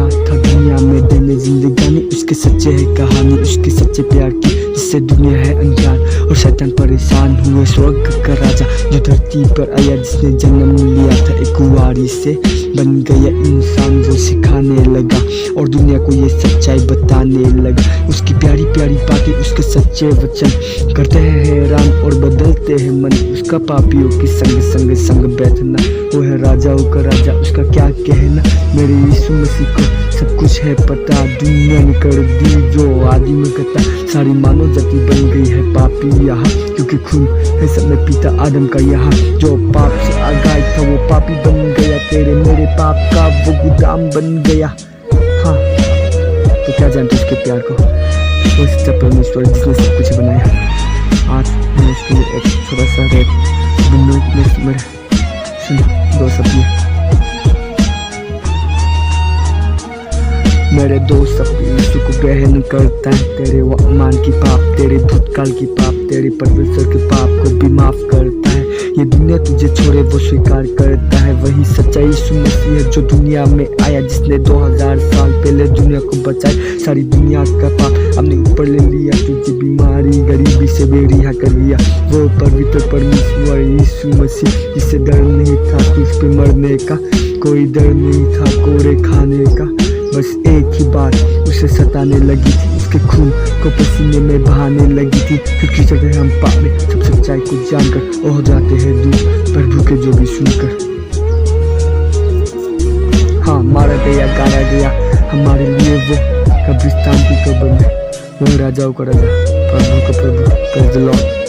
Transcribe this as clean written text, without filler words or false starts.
आया था दुनिया में देने जिंदगानी, उसके सच्चे है कहानी, उसके सच्चे प्यार की जिससे दुनिया है अनजान। और शैतान परेशान हुए स्वर्ग का राजा जो धरती पर आया, जिसने जन्म लिया था एक कुंवारी से, बन गया इंसान वो सिखाने लगा और दुनिया को ये सच्चाई बताने लगा। उसकी प्यारी प्यारी बातें, उसके सच्चे वचन करते हैं हैरान और बदलते हैं मन। उसका पापियों की संग संग संग बैठना, वो है राजाओं का राजा, उसका क्या कहना। मेरे यीशु मसीह को सब कुछ है पता, दुनिया ने कर दी जो आदिम कथा। सारी मानव जाति बन गई है पापी यहाँ, क्योंकि खून है सब में पीता आदम का यहाँ। जो पाप से आगाज था वो पापी बन गया, तेरे मेरे पाप का वो गुलाम बन गया। हाँ, तो क्या जानते उसके प्यार को, वो सच्चा परमेश्वर जिसने सब कुछ बनाया। आज मैं उसके लिए एक छोटा सा रैप मेरे सुनो दो शब्द। मेरे दोस्त अपने यीशु को ग्रहण करता है, तेरे वो अमान की पाप, तेरे भूतकाल की पाप, तेरे परमेश्वर के पाप को भी माफ करता है। ये दुनिया तुझे छोड़े वो स्वीकार करता है, वही सच्चा यीशु मसीह है जो दुनिया में आया, जिसने 2000 साल पहले दुनिया को बचाया। सारी दुनिया का पाप अपने ऊपर ले लिया, तुझे बीमारी गरीबी से बेरिहा कर लिया। वो पवित्र परमेश्वर यीशु मसीह, जिससे डर नहीं था तुझ पे मरने का, कोई डर नहीं था कोरे खाने का। बस एक ही बात उसे सताने लगी थी, उसके खून को पसीने में बहाने लगी थी। फिर की जगह हम पाप में सब सच्चाई को जानकर हो जाते हैं दूर प्रभु के जो भी सुनकर। हाँ, मारा गया गाया गया हमारे लिए वो कब्रिस्तान की कब्र में, वो राजाओं का राजा प्रभु का प्रभु। Praise the Lord.